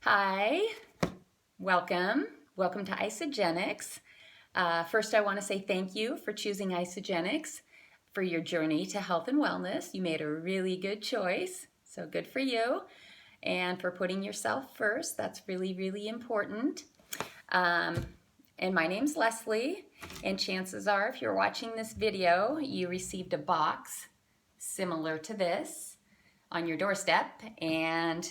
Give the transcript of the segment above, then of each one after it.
Hi, welcome. Welcome to Isagenix. First, I want to say thank you for choosing Isagenix for your journey to health and wellness. You made a really good choice, so good for you. And for putting yourself first, that's really, really important. And my name's Leslie, and chances are if you're watching this video, you received a box similar to this on your doorstep, and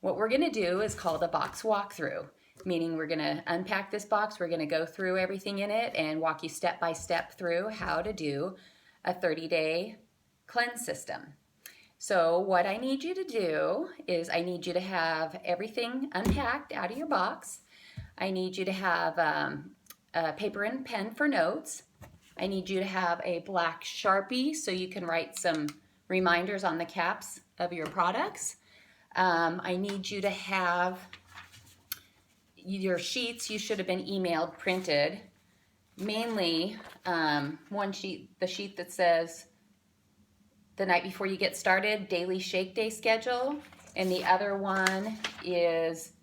what we're going to do is called a box walkthrough, meaning we're going to unpack this box, we're going to go through everything in it and walk you step by step through how to do a 30-day cleanse system. So what I need you to do is I need you to have everything unpacked out of your box. I need you to have a paper and pen for notes. I need you to have a black Sharpie so you can write some reminders on the caps of your products. I need you to have your sheets. You should have been emailed, printed. Mainly one sheet, the sheet that says the night before you get started, daily shake day schedule, and the other one is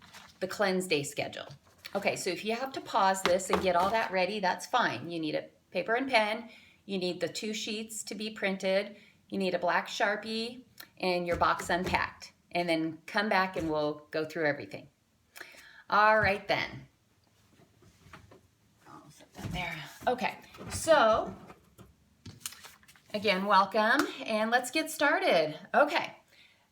the cleanse day schedule. Okay, so if you have to pause this and get all that ready, that's fine. You need a paper and pen, you need the 2 sheets to be printed, you need a black Sharpie, and your box unpacked. And then come back and we'll go through everything. All right then. I'll set that there. Okay, so again, welcome, and let's get started. Okay,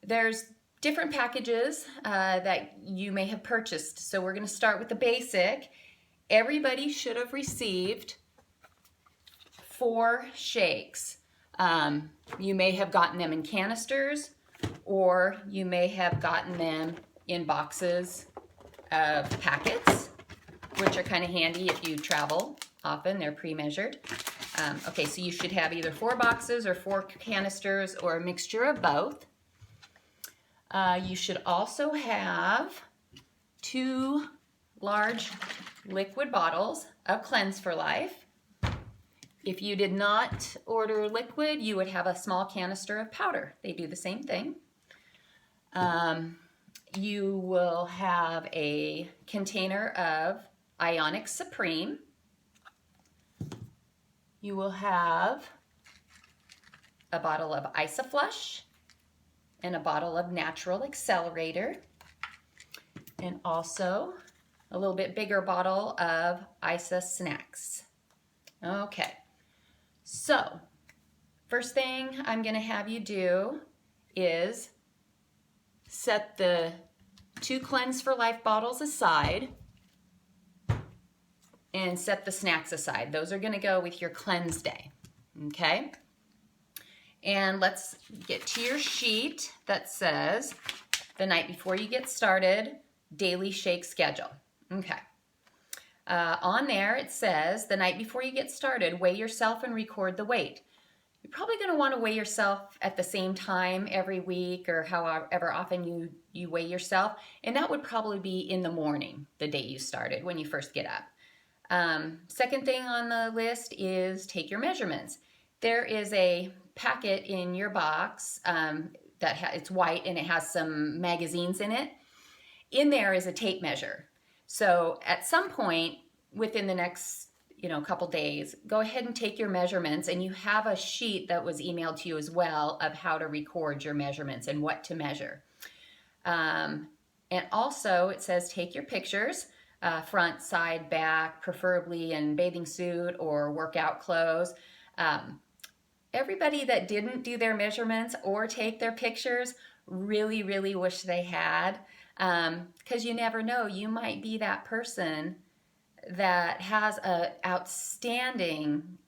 there's different packages that you may have purchased. So we're going to start with the basic. Everybody should have received 4 shakes. You may have gotten them in canisters, or you may have gotten them in boxes of packets, which are kind of handy if you travel often. They're pre-measured. Okay, so you should have either 4 boxes or 4 canisters or a mixture of both. You should also have 2 large liquid bottles of Cleanse for Life. If you did not order liquid, you would have a small canister of powder. They do the same thing. You will have a container of Ionic Supreme. You will have a bottle of Isoflush and a bottle of Natural Accelerator, and also a little bit bigger bottle of Isa Snacks. Okay, so first thing I'm going to have you do is set the 2 Cleanse for Life bottles aside and set the snacks aside. Those are going to go with your cleanse day, okay? And let's get to your sheet that says the night before you get started, daily shake schedule. Okay. On there it says the night before you get started, weigh yourself and record the weight. You're probably going to want to weigh yourself at the same time every week or however often you weigh yourself. And that would probably be in the morning, the day you started, when you first get up. Second thing on the list is take your measurements. There is a packet in your box it's white and it has some magazines in it. In there is a tape measure. So at some point within the next couple days, go ahead and take your measurements, and you have a sheet that was emailed to you as well of how to record your measurements and what to measure. And also it says take your pictures, front, side, back, preferably in bathing suit or workout clothes. Everybody that didn't do their measurements or take their pictures really, really wish they had, because you never know, you might be that person that has an outstanding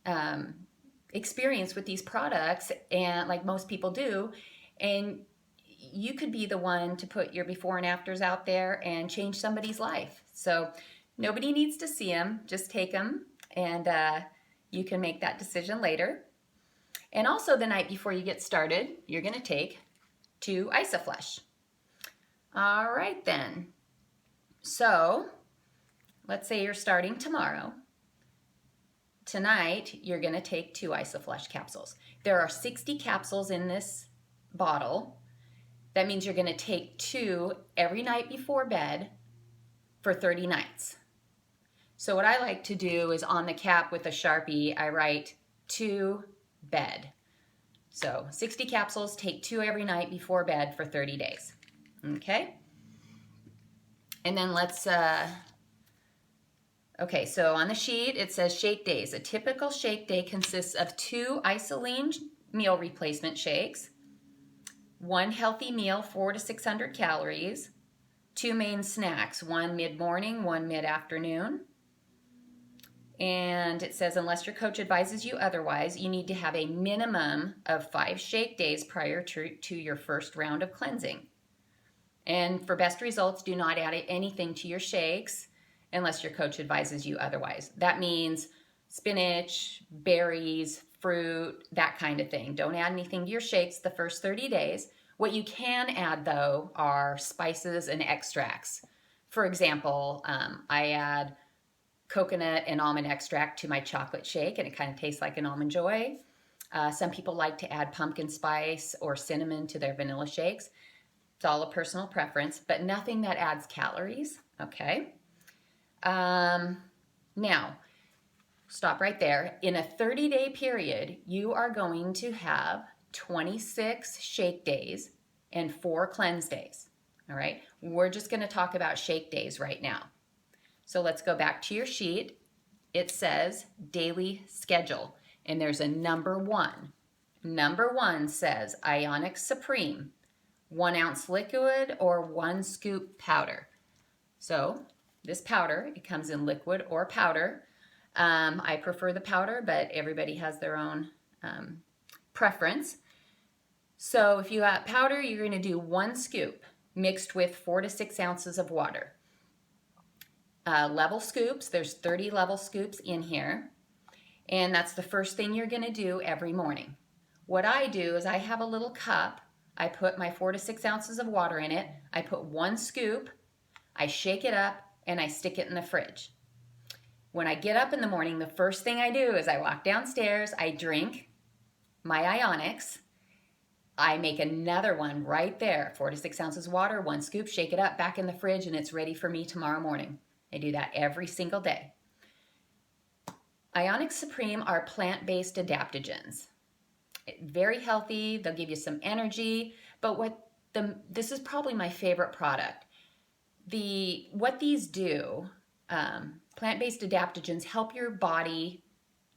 experience with these products, and like most people do, and you could be the one to put your before and afters out there and change somebody's life. So nobody needs to see them, just take them, and you can make that decision later. And also the night before you get started, you're going to take 2 Isoflush. All right then. So let's say you're starting tomorrow. Tonight, you're going to take 2 Isoflush capsules. There are 60 capsules in this bottle. That means you're going to take 2 every night before bed for 30 nights. So what I like to do is on the cap with a Sharpie, I write to bed. So 60 capsules, take 2 every night before bed for 30 days. Okay? And then let's, okay, so on the sheet it says shake days. A typical shake day consists of 2 Isoline meal replacement shakes, 1 healthy meal, 400 to 600 calories, 2 main snacks, 1 mid-morning, 1 mid-afternoon. And it says, unless your coach advises you otherwise, you need to have a minimum of 5 shake days prior to your first round of cleansing. And for best results, do not add anything to your shakes unless your coach advises you otherwise. That means spinach, berries, fruit, that kind of thing. Don't add anything to your shakes the first 30 days. What you can add, though, are spices and extracts. For example, I add coconut and almond extract to my chocolate shake, and it kind of tastes like an Almond Joy. Some people like to add pumpkin spice or cinnamon to their vanilla shakes. It's all a personal preference, but nothing that adds calories, okay? Now, stop right there. In a 30-day period, you are going to have 26 shake days and 4 cleanse days, all right? We're just gonna talk about shake days right now. So let's go back to your sheet. It says daily schedule, and there's a number 1. Number 1 says Ionix Supreme, 1 ounce liquid or 1 scoop powder. So this powder, it comes in liquid or powder. I prefer the powder, but everybody has their own preference. So if you got powder, you're gonna do 1 scoop mixed with 4 to 6 ounces of water. Level scoops, there's 30 level scoops in here, and that's the first thing you're gonna do every morning. What I do is I have a little cup, I put my 4 to 6 ounces of water in it, I put 1 scoop, I shake it up, and I stick it in the fridge. When I get up in the morning, the first thing I do is I walk downstairs, I drink my Ionix, I make another one right there, 4 to 6 ounces of water, 1 scoop, shake it up, back in the fridge, and it's ready for me tomorrow morning. I do that every single day. Ionix Supreme are plant-based adaptogens. Very healthy, they'll give you some energy, but this is probably my favorite product. What these do, plant-based adaptogens help your body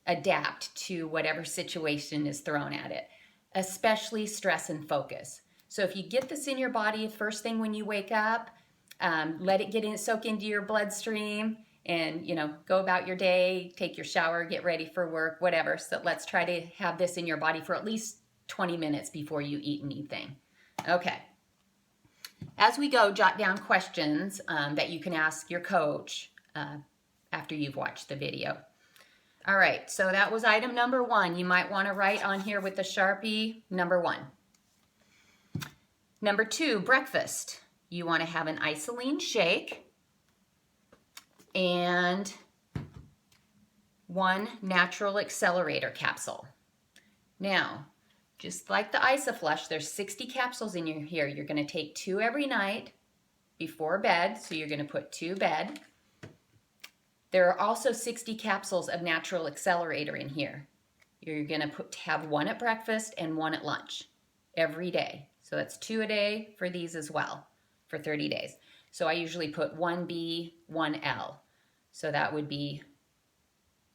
adapt to whatever situation is thrown at it, especially stress and focus. So if you get this in your body first thing when you wake up, let it soak into your bloodstream, and go about your day, take your shower, get ready for work, whatever. So let's try to have this in your body for at least 20 minutes before you eat anything. Okay. As we go, jot down questions that you can ask your coach after you've watched the video. All right, so that was item number 1. You might want to write on here with the Sharpie, number 1. Number 2, breakfast. You want to have an Isoline shake and 1 natural accelerator capsule. Now, just like the Isoflush, there's 60 capsules in here. You're going to take 2 every night before bed, so you're going to put 2 bed. There are also 60 capsules of natural accelerator in here. You're going to have 1 at breakfast and 1 at lunch every day. So that's 2 a day for these as well for 30 days. So I usually put 1B, 1L. So that would be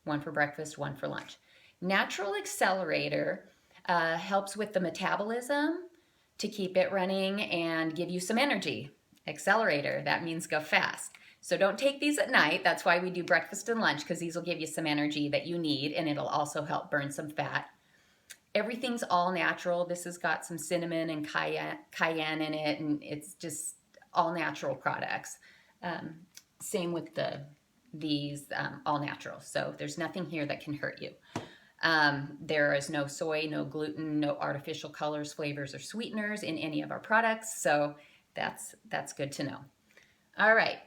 1 for breakfast, 1 for lunch. Natural accelerator helps with the metabolism to keep it running and give you some energy. Accelerator, that means go fast. So don't take these at night. That's why we do breakfast and lunch, because these will give you some energy that you need, and it'll also help burn some fat. Everything's all natural. This has got some cinnamon and cayenne in it, and it's just all natural products. Same with these all natural. So there's nothing here that can hurt you. There is no soy, no gluten, no artificial colors, flavors, or sweeteners in any of our products. So that's good to know. All right.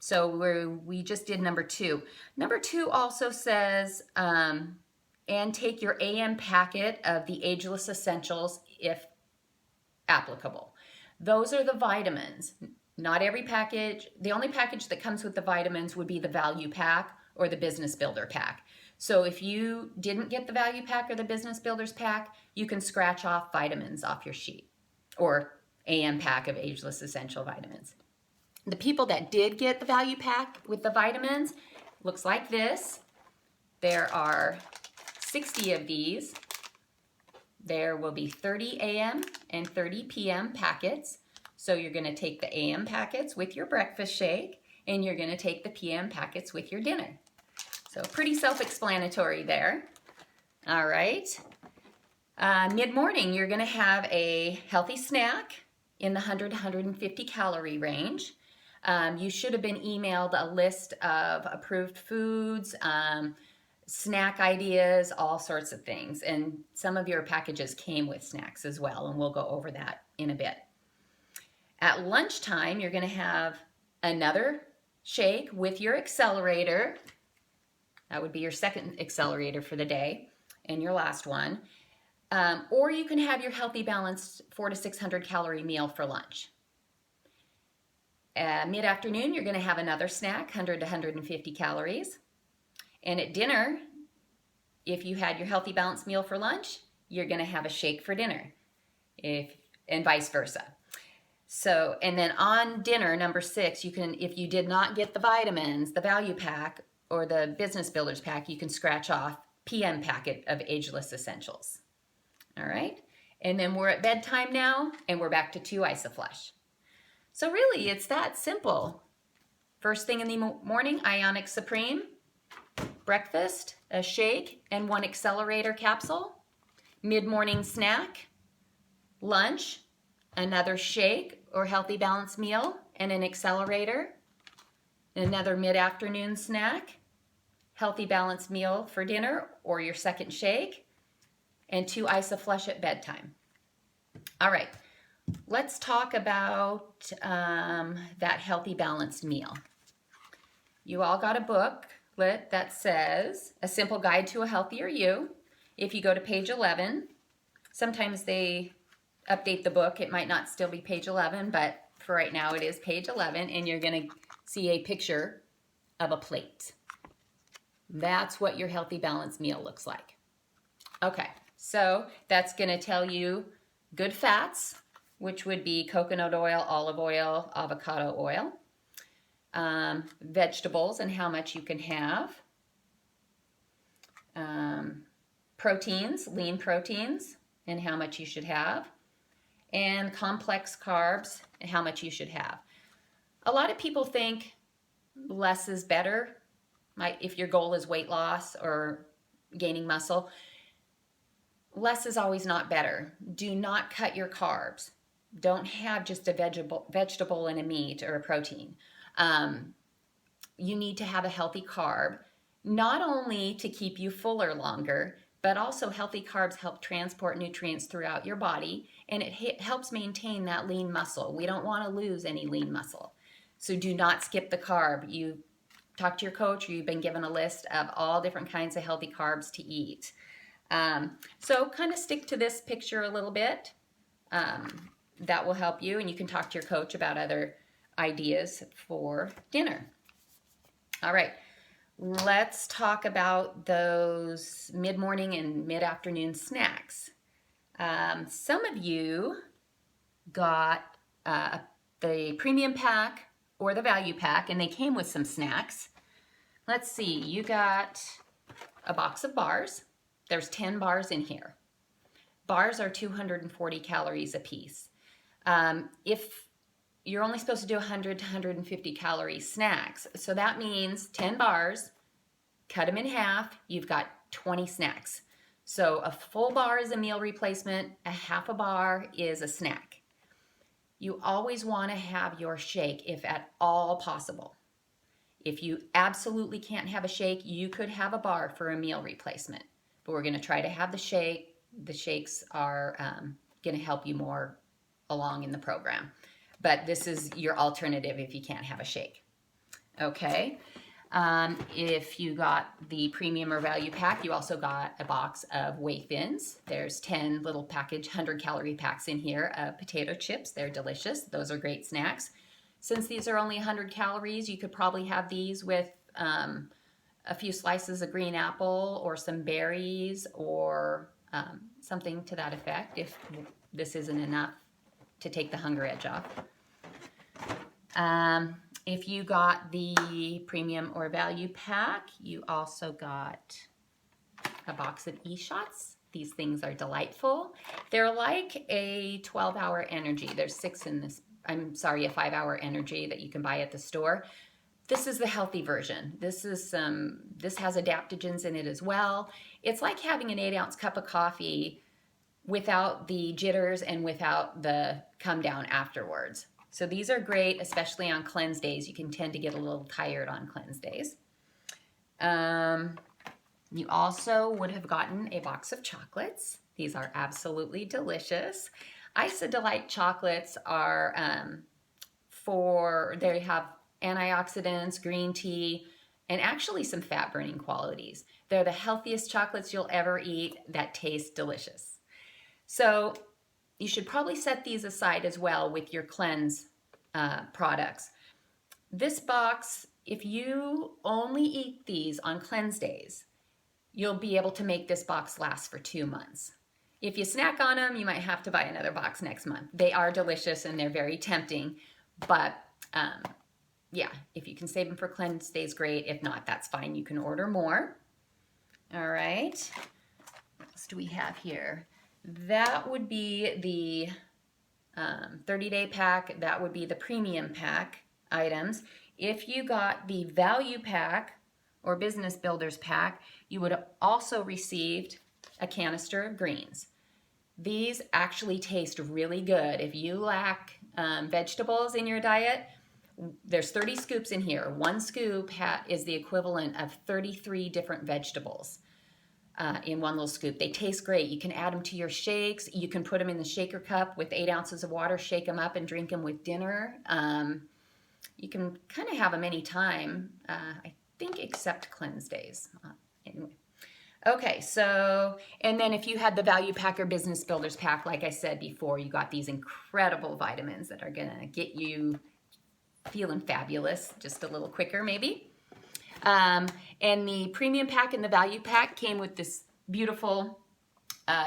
So we just did number 2. Number 2 also says, and take your AM packet of the Ageless Essentials if applicable. Those are the vitamins. Not every package. The only package that comes with the vitamins would be the value pack or the business builder pack. So if you didn't get the value pack or the business builders pack, you can scratch off vitamins off your sheet, or AM pack of Ageless Essential Vitamins. The people that did get the value pack with the vitamins, looks like this. There are 60 of these. There will be 30 AM and 30 PM packets. So you're going to take the AM packets with your breakfast shake, and you're going to take the PM packets with your dinner. So pretty self-explanatory there. All right. Mid-morning, you're going to have a healthy snack in the 100 to 150 calorie range. You should have been emailed a list of approved foods, snack ideas, all sorts of things. And some of your packages came with snacks as well, and we'll go over that in a bit. At lunchtime, you're going to have another shake with your accelerator. That would be your second accelerator for the day and your last one. Or you can have your healthy, balanced 400 to 600 calorie meal for lunch. Mid-afternoon, you're going to have another snack, 100 to 150 calories. And at dinner, if you had your healthy, balanced meal for lunch, you're going to have a shake for dinner, and vice versa. So, and then on dinner, number 6, you can, if you did not get the vitamins, the value pack, or the business builders pack, you can scratch off PM packet of Ageless Essentials. All right. And then we're at bedtime now, and we're back to 2 Isoflush. So really, it's that simple. First thing in the morning, Ionic Supreme. Breakfast, a shake, and 1 accelerator capsule. Mid-morning snack. Lunch, another shake or healthy balanced meal and an accelerator. Another mid-afternoon snack. Healthy balanced meal for dinner or your second shake. And 2 Isoflush at bedtime. All right. Let's talk about that healthy balanced meal. You all got a booklet that says A Simple Guide to a Healthier You. If you go to page 11, sometimes they update the book. It might not still be page 11, but for right now it is page 11, and you're going to see a picture of a plate. That's what your healthy balanced meal looks like. Okay, so that's going to tell you good fats, which would be coconut oil, olive oil, avocado oil. Vegetables and how much you can have. Proteins, lean proteins, and how much you should have. And complex carbs, and how much you should have. A lot of people think less is better. If your goal is weight loss or gaining muscle, less is always not better. Do not cut your carbs. Don't have just a vegetable and a meat or a protein. You need to have a healthy carb, not only to keep you fuller longer, but also healthy carbs help transport nutrients throughout your body, and it helps maintain that lean muscle. We don't want to lose any lean muscle. So do not skip the carb. You talk to your coach, or you've been given a list of all different kinds of healthy carbs to eat. So kind of stick to this picture a little bit. That will help you, and you can talk to your coach about other ideas for dinner. All right, let's talk about those mid-morning and mid-afternoon snacks. Some of you got the premium pack or the value pack, and they came with some snacks. Let's see, you got a box of bars. There's 10 bars in here. Bars are 240 calories a piece. If you're only supposed to do 100 to 150 calorie snacks, so that means 10 bars, cut them in half, you've got 20 snacks. So a full bar is a meal replacement, a half a bar is a snack. You always want to have your shake if at all possible. If you absolutely can't have a shake, you could have a bar for a meal replacement. But we're going to try to have the shake. The shakes are going to help you more along in the program. But this is your alternative if you can't have a shake. Okay. If you got the premium or value pack, you also got a box of Whey Thins. There's 10 little package 100-calorie packs in here of potato chips. They're delicious. Those are great snacks. Since these are only 100 calories, you could probably have these with a few slices of green apple or some berries or something to that effect if this isn't enough to take the hunger edge off. If you got the premium or value pack, you also got a box of E-Shots. These things are delightful. They're like a 12-hour energy. There's 6 in this, a 5-hour energy that you can buy at the store. This is the healthy version. This has adaptogens in it as well. It's like having an 8-ounce cup of coffee without the jitters and without the come down afterwards. So these are great, especially on cleanse days. You can tend to get a little tired on cleanse days. You also would have gotten a box of chocolates. These are absolutely delicious. Isodelight chocolates are they have antioxidants, green tea, and actually some fat burning qualities. They're the healthiest chocolates you'll ever eat that taste delicious. So you should probably set these aside as well with your cleanse products. This box, if you only eat these on cleanse days, you'll be able to make this box last for 2 months. If you snack on them, you might have to buy another box next month. They are delicious and they're very tempting, but yeah, if you can save them for cleanse days, great. If not, that's fine. You can order more. All right. What else do we have here? That would be the 30-day pack. That would be the premium pack items. If you got the value pack or business builders pack, you would have also received a canister of greens. These actually taste really good. If you lack vegetables in your diet, there's 30 scoops in here. One scoop is the equivalent of 33 different vegetables. In one little scoop. They taste great. You can add them to your shakes. You can put them in the shaker cup with 8 ounces of water, shake them up and drink them with dinner. You can kind of have them anytime, I think except cleanse days. Anyway. Okay, so, and then if you had the value pack or business builders pack, like I said before, you got these incredible vitamins that are gonna get you feeling fabulous just a little quicker maybe. And the premium pack and the value pack came with this beautiful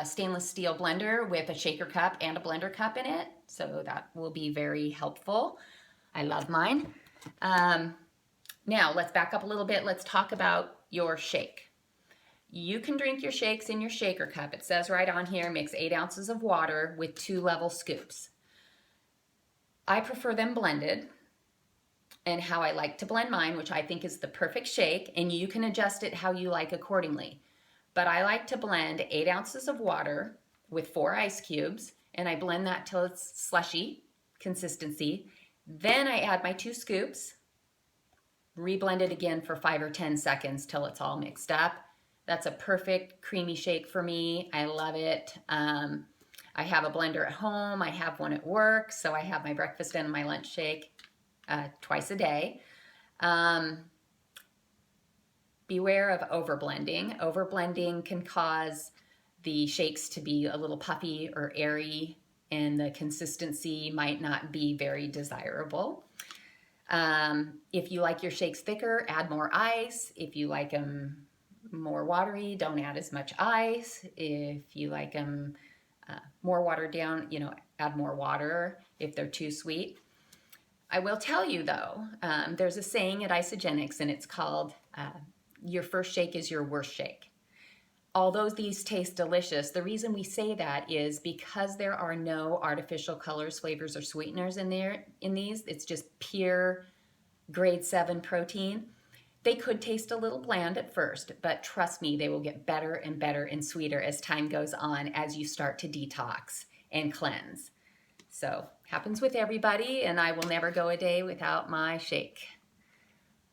stainless steel blender with a shaker cup and a blender cup in it. So that will be very helpful. I love mine. Now let's back up a little bit. Let's talk about your shake. You can drink your shakes in your shaker cup. It says right on here, mix 8 ounces of water with 2 level scoops. I prefer them blended. And how I like to blend mine, which I think is the perfect shake, and you can adjust it how you like accordingly. But I like to blend 8 ounces of water with 4 ice cubes, and I blend that till it's slushy consistency. Then I add my 2 scoops, reblend it again for 5 or 10 seconds till it's all mixed up. That's a perfect creamy shake for me. I love it. I have a blender at home. I have one at work, so I have my breakfast and my lunch shake twice a day. Beware of overblending. Overblending can cause the shakes to be a little puffy or airy, and the consistency might not be very desirable. If you like your shakes thicker, add more ice. If you like them more watery, don't add as much ice. If you like them more watered down, add more water if they're too sweet. I will tell you though, there's a saying at Isagenix, and it's called, your first shake is your worst shake. Although these taste delicious, the reason we say that is because there are no artificial colors, flavors, or sweeteners in these. It's just pure grade 7 protein. They could taste a little bland at first, but trust me, they will get better and better and sweeter as time goes on, as you start to detox and cleanse. So, happens with everybody, and I will never go a day without my shake.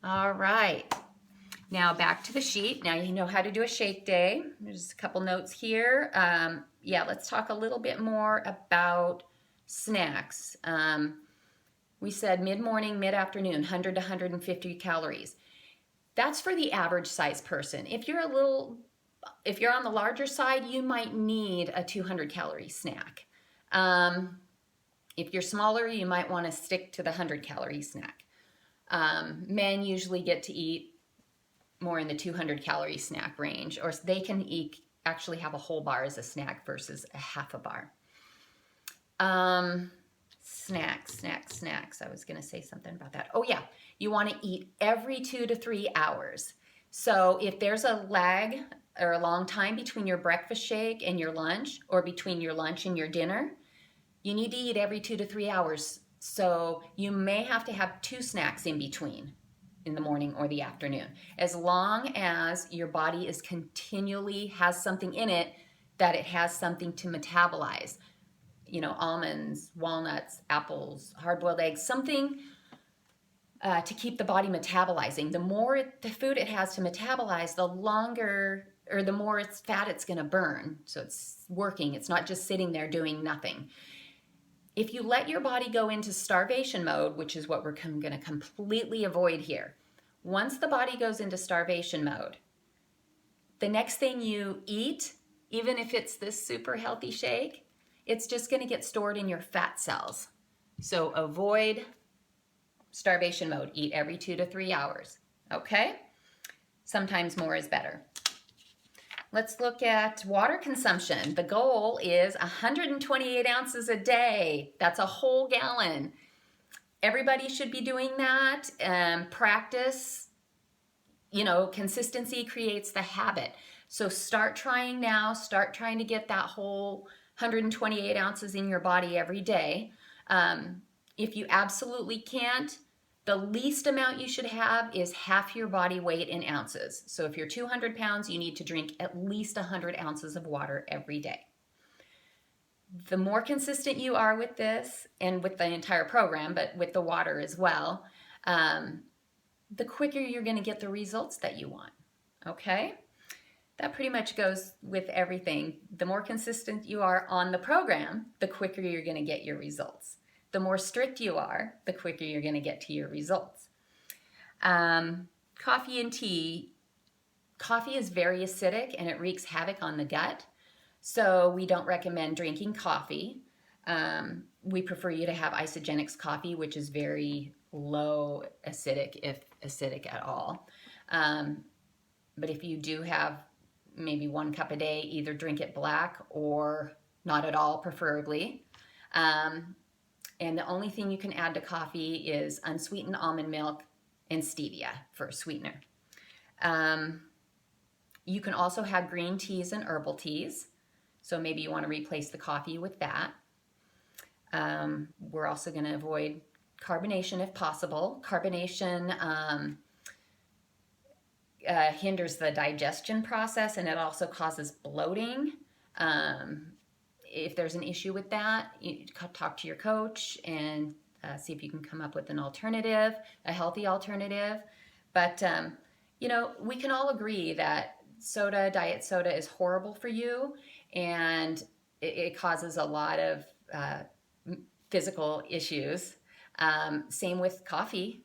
All right. Now back to the sheet. Now you know how to do a shake day. There's a couple notes here. Yeah, let's talk a little bit more about snacks. We said mid-morning, mid-afternoon, 100 to 150 calories. That's for the average size person. If you're on the larger side, you might need a 200 calorie snack. If you're smaller, you might want to stick to the 100 calorie snack. Men usually get to eat more in the 200 calorie snack range, or they can actually have a whole bar as a snack versus a half a bar. Snacks. I was going to say something about that. Oh yeah, you want to eat every 2 to 3 hours. So if there's a lag or a long time between your breakfast shake and your lunch, or between your lunch and your dinner, you need to eat every 2 to 3 hours. So you may have to have 2 snacks in between, in the morning or the afternoon, as long as your body is continually has something in it that it has something to metabolize. You know, almonds, walnuts, apples, hard-boiled eggs, something to keep the body metabolizing. The more the food it has to metabolize, the longer or the more fat it's going to burn. So it's working. It's not just sitting there doing nothing. If you let your body go into starvation mode, which is what we're going to completely avoid here, once the body goes into starvation mode, the next thing you eat, even if it's this super healthy shake, it's just going to get stored in your fat cells. So avoid starvation mode. Eat every 2 to 3 hours. Okay? Sometimes more is better. Let's look at water consumption. The goal is 128 ounces a day. That's a whole gallon. Everybody should be doing that. Practice, consistency creates the habit. So start trying now. Start trying to get that whole 128 ounces in your body every day. If you absolutely can't, the least amount you should have is half your body weight in ounces. So if you're 200 pounds, you need to drink at least 100 ounces of water every day. The more consistent you are with this, and with the entire program, but with the water as well, the quicker you're going to get the results that you want. Okay? That pretty much goes with everything. The more consistent you are on the program, the quicker you're going to get your results. The more strict you are, the quicker you're going to get to your results. Coffee and tea. Coffee is very acidic and it wreaks havoc on the gut. So we don't recommend drinking coffee. We prefer you to have Isagenix coffee, which is very low acidic, if acidic at all. But if you do have maybe 1 cup a day, either drink it black or not at all, preferably. And the only thing you can add to coffee is unsweetened almond milk and stevia for a sweetener. You can also have green teas and herbal teas. So maybe you want to replace the coffee with that. We're also going to avoid carbonation if possible. Carbonation hinders the digestion process, and it also causes bloating. If there's an issue with that, you talk to your coach and see if you can come up with an alternative, a healthy alternative. But, we can all agree that diet soda is horrible for you, and it causes a lot of physical issues. Same with coffee.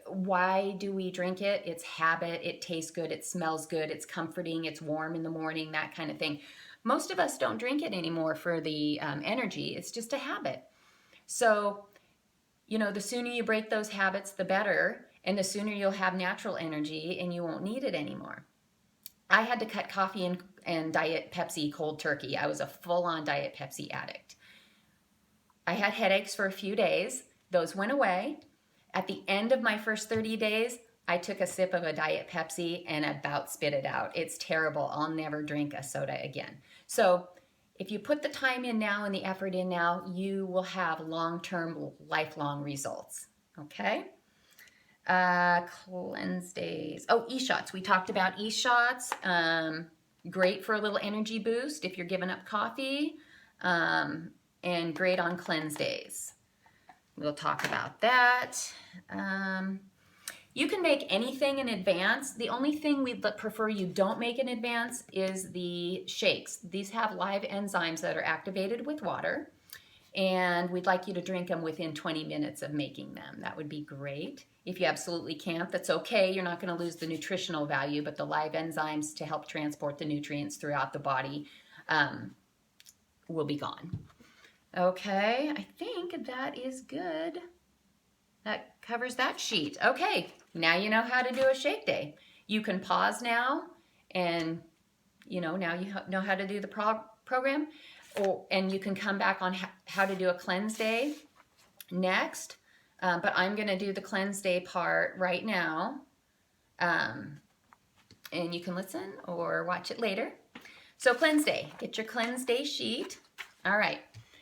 Why do we drink it? It's habit. It tastes good. It smells good. It's comforting. It's warm in the morning, that kind of thing. Most of us don't drink it anymore for the energy. It's just a habit. So, the sooner you break those habits, the better, and the sooner you'll have natural energy and you won't need it anymore. I had to cut coffee and Diet Pepsi cold turkey. I was a full-on Diet Pepsi addict. I had headaches for a few days. Those went away. At the end of my first 30 days, I took a sip of a Diet Pepsi and about spit it out. It's terrible. I'll never drink a soda again. So if you put the time in now and the effort in now, you will have long-term, lifelong results. Okay? Cleanse days. Oh, e-shots. We talked about e-shots. Great for a little energy boost if you're giving up coffee. And great on cleanse days. We'll talk about that. You can make anything in advance. The only thing we'd prefer you don't make in advance is the shakes. These have live enzymes that are activated with water. And we'd like you to drink them within 20 minutes of making them. That would be great. If you absolutely can't, that's okay. You're not going to lose the nutritional value, but the live enzymes to help transport the nutrients throughout the body will be gone. Okay, I think that is good. That covers that sheet. Okay, now you know how to do a shake day. You can pause now, and now you know how to do the program, and you can come back on how to do a cleanse day next. But I'm going to do the cleanse day part right now, and you can listen or watch it later. So cleanse day, get your cleanse day sheet. All right,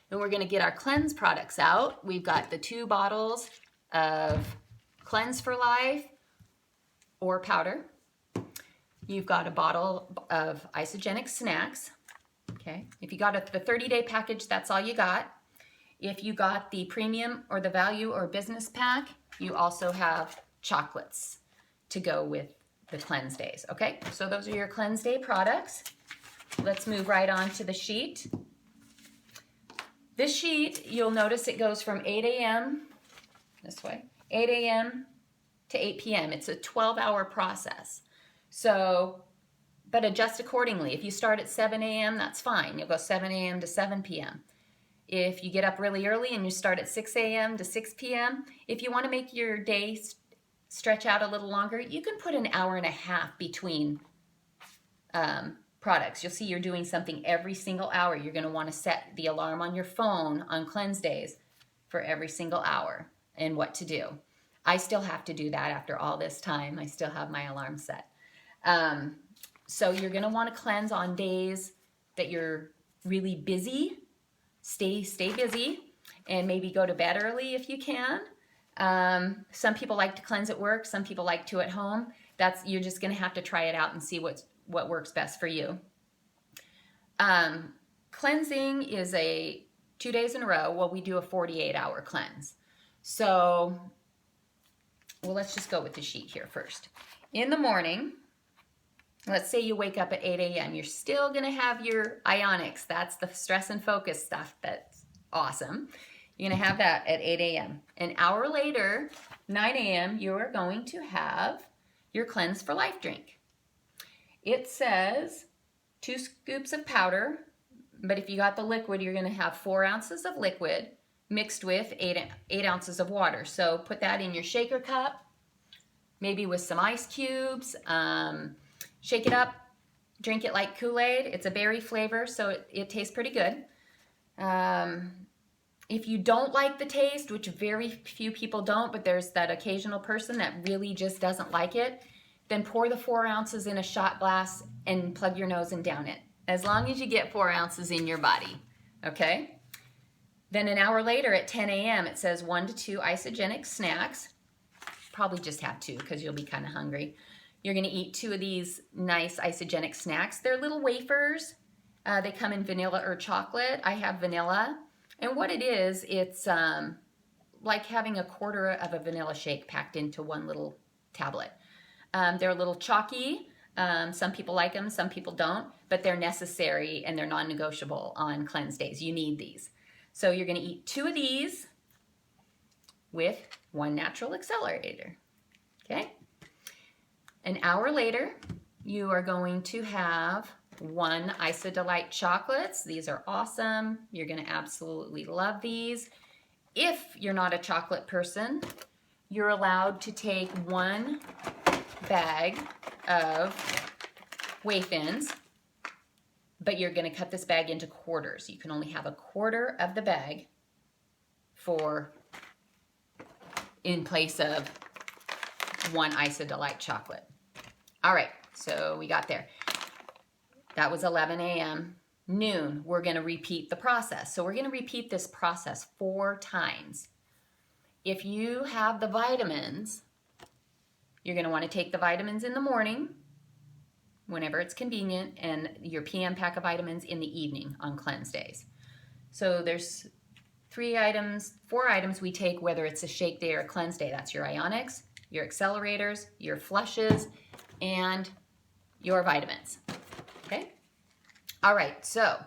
then we're going to get our cleanse products out. We've got the 2 bottles of Cleanse for Life or powder. You've got a bottle of Isagenix snacks. Okay, if you got the 30-day package, that's all you got. If you got the premium or the value or business pack, you also have chocolates to go with the cleanse days. Okay, so those are your cleanse day products. Let's move right on to the sheet. This sheet, you'll notice it goes from 8 a.m. this way, 8 a.m. to 8 p.m. It's a 12-hour process. So, but adjust accordingly. If you start at 7 a.m., that's fine. You'll go 7 a.m. to 7 p.m. If you get up really early and you start at 6 a.m. to 6 p.m., if you want to make your day stretch out a little longer, you can put an hour and a half between products. You'll see you're doing something every single hour. You're going to want to set the alarm on your phone on cleanse days for every single hour and what to do. I still have to do that after all this time. I still have my alarm set. So you're going to want to cleanse on days that you're really busy. Stay busy, and maybe go to bed early if you can. Some people like to cleanse at work. Some people like to at home. You're just going to have to try it out and see what works best for you. Cleansing is 2 days in a row. Well, we do a 48-hour cleanse. So, let's just go with the sheet here first. In the morning, let's say you wake up at 8 a.m. You're still going to have your Ionix. That's the stress and focus stuff. That's awesome. You're going to have that at 8 a.m. An hour later, 9 a.m., you are going to have your Cleanse for Life drink. It says 2 scoops of powder, but if you got the liquid, you're going to have 4 ounces of liquid mixed with 8 ounces of water. So put that in your shaker cup, maybe with some ice cubes. Shake it up, drink it like Kool-Aid. It's a berry flavor, so it tastes pretty good. If you don't like the taste, which very few people don't, but there's that occasional person that really just doesn't like it, then pour the 4 ounces in a shot glass and plug your nose and down it. As long as you get 4 ounces in your body, okay? Then an hour later at 10 a.m., it says 1 to 2 Isagenix snacks. Probably just have 2 because you'll be kind of hungry. You're going to eat 2 of these nice Isagenix snacks. They're little wafers. They come in vanilla or chocolate. I have vanilla. And what it is, it's like having a quarter of a vanilla shake packed into one little tablet. They're a little chalky. Some people like them, some people don't, but they're necessary and they're non-negotiable on cleanse days. You need these. So you're going to eat 2 of these with 1 natural accelerator. Okay? An hour later, you are going to have 1 IsaDelight chocolates. These are awesome. You're going to absolutely love these. If you're not a chocolate person, you're allowed to take 1 bag of Wafe-Ins, but you're going to cut this bag into quarters. You can only have a quarter of the bag in place of 1 IsaDelight chocolate. All right, so we got there. That was 11 a.m. Noon, we're going to repeat the process. So we're going to repeat this process 4 times. If you have the vitamins, you're going to want to take the vitamins in the morning, whenever it's convenient, and your PM pack of vitamins in the evening on cleanse days. So there's 4 items we take, whether it's a shake day or a cleanse day. That's your Ionix, your accelerators, your flushes, and your vitamins. Okay? All right, so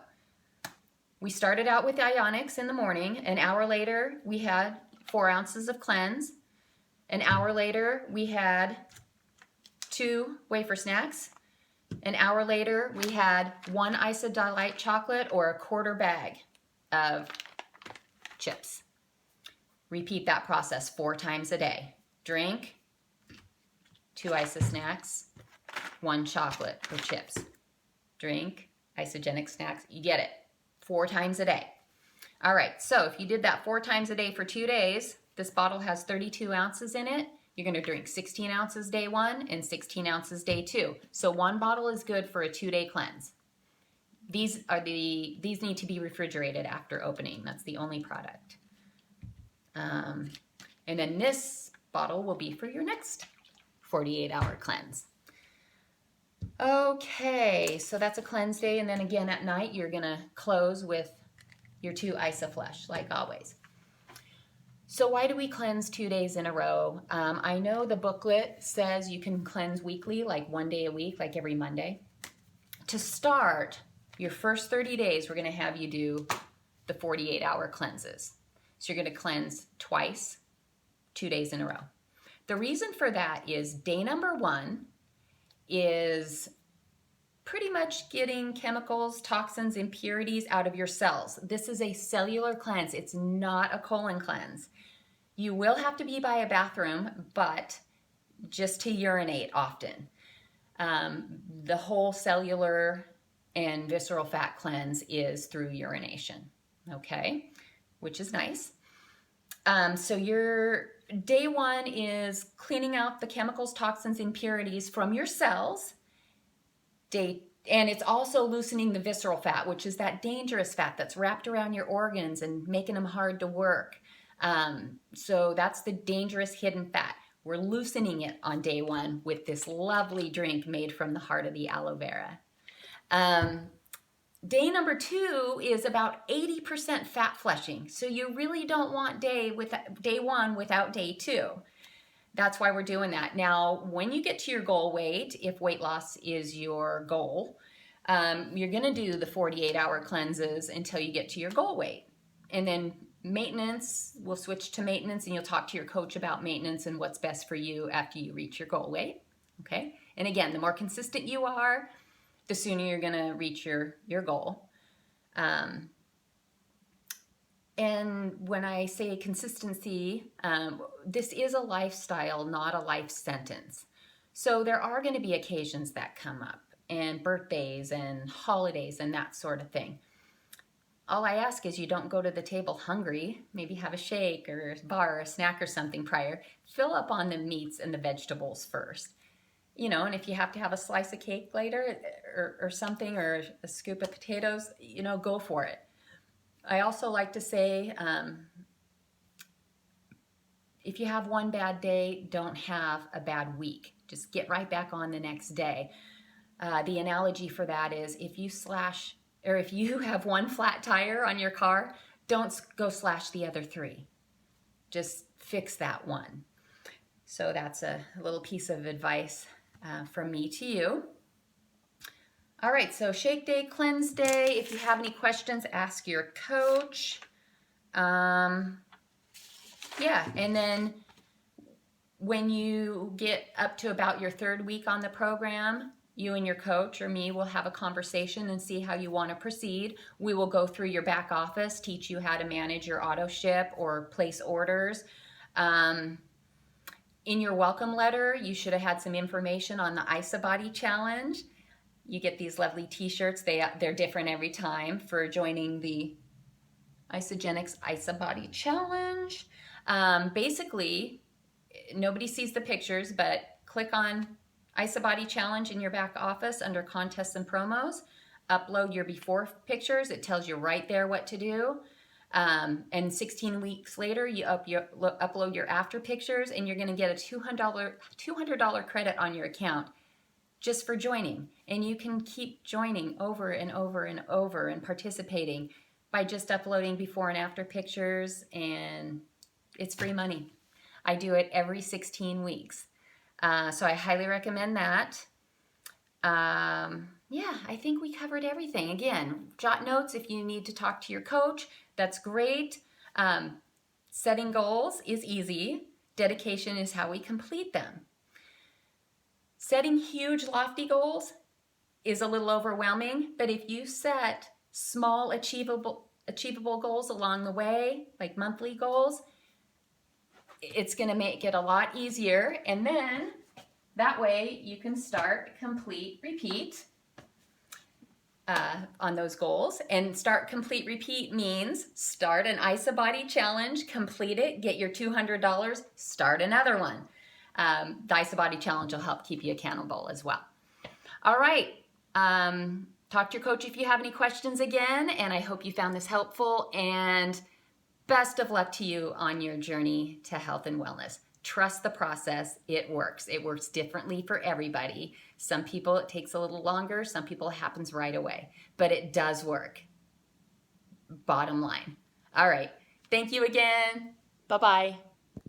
We started out with Ionix in the morning. An hour later, we had 4 ounces of cleanse. An hour later, we had 2 wafer snacks. An hour later, we had 1 Isodelight chocolate or a quarter bag of chips. Repeat that process 4 times a day. Drink, 2 Iso snacks, 1 chocolate or chips. Drink, isogenic snacks. You get it. 4 times a day. All right, so if you did that 4 times a day for 2 days, this bottle has 32 ounces in it. You're going to drink 16 ounces day 1 and 16 ounces day 2. So 1 bottle is good for a 2-day cleanse. These need to be refrigerated after opening. That's the only product. And then this bottle will be for your next 48-hour cleanse. Okay, so that's a cleanse day, and then again at night you're gonna close with your 2 Isoflush, like always. So why do we cleanse 2 days in a row? I know the booklet says you can cleanse weekly, like 1 day a week, like every Monday. To start your first 30 days, we're gonna have you do the 48-hour cleanses. So you're gonna cleanse twice, 2 days in a row. The reason for that is day number 1 is pretty much getting chemicals, toxins, impurities out of your cells. This is a cellular cleanse. It's not a colon cleanse. You will have to be by a bathroom, but just to urinate often. The whole cellular and visceral fat cleanse is through urination, okay? Which is nice. So your day 1 is cleaning out the chemicals, toxins, impurities from your cells. And it's also loosening the visceral fat, which is that dangerous fat that's wrapped around your organs and making them hard to work. So that's the dangerous hidden fat. We're loosening it on day 1 with this lovely drink made from the heart of the aloe vera. Day number 2 is about 80% fat flushing. So you really don't want day 1 without day 2. That's why we're doing that. Now, when you get to your goal weight, if weight loss is your goal, you're gonna do the 48-hour cleanses until you get to your goal weight. And then maintenance, we'll switch to maintenance, and you'll talk to your coach about maintenance and what's best for you after you reach your goal weight, okay? And again, the more consistent you are, the sooner you're gonna reach your goal. And when I say consistency, this is a lifestyle, not a life sentence. So there are going to be occasions that come up, and birthdays and holidays and that sort of thing. All I ask is you don't go to the table hungry. Maybe have a shake or a bar or a snack or something prior. Fill up on the meats and the vegetables first. You know, and if you have to have a slice of cake later or something, or a scoop of potatoes, you know, go for it. I also like to say, if you have one bad day, don't have a bad week. Just get right back on the next day. The analogy for that is if you have one flat tire on your car, don't go slash the other 3. Just fix that one. So that's a little piece of advice from me to you. All right, so shake day, cleanse day. If you have any questions, ask your coach. Yeah, and then when you get up to about your 3rd week on the program, you and your coach or me will have a conversation and see how you want to proceed. We will go through your back office, teach you how to manage your auto ship or place orders. In your welcome letter, you should have had some information on the IsaBody Challenge. You get these lovely t-shirts. They're different every time for joining the Isagenix IsaBody Challenge. Basically, nobody sees the pictures, but click on IsaBody Challenge in your back office under contests and promos. Upload your before pictures. It tells you right there what to do. And 16 weeks later, you upload your after pictures, and you're going to get a $200 credit on your account just for joining. And you can keep joining over and over and over and participating by just uploading before and after pictures, and it's free money. I do it every 16 weeks. So I highly recommend that. Yeah, I think we covered everything. Again, jot notes if you need to talk to your coach. That's great. Setting goals is easy. Dedication is how we complete them. Setting huge, lofty goals is a little overwhelming, but if you set small, achievable goals along the way, like monthly goals, it's going to make it a lot easier. And then that way you can start, complete, repeat on those goals. And start, complete, repeat means start an IsaBody challenge, complete it, get your $200, start another one. The IsaBody challenge will help keep you accountable as well. All right. Talk to your coach if you have any questions again, and I hope you found this helpful, and best of luck to you on your journey to health and wellness. Trust the process. It works. It works differently for everybody. Some people it takes a little longer. Some people it happens right away, but it does work. Bottom line. All right. Thank you again. Bye-bye.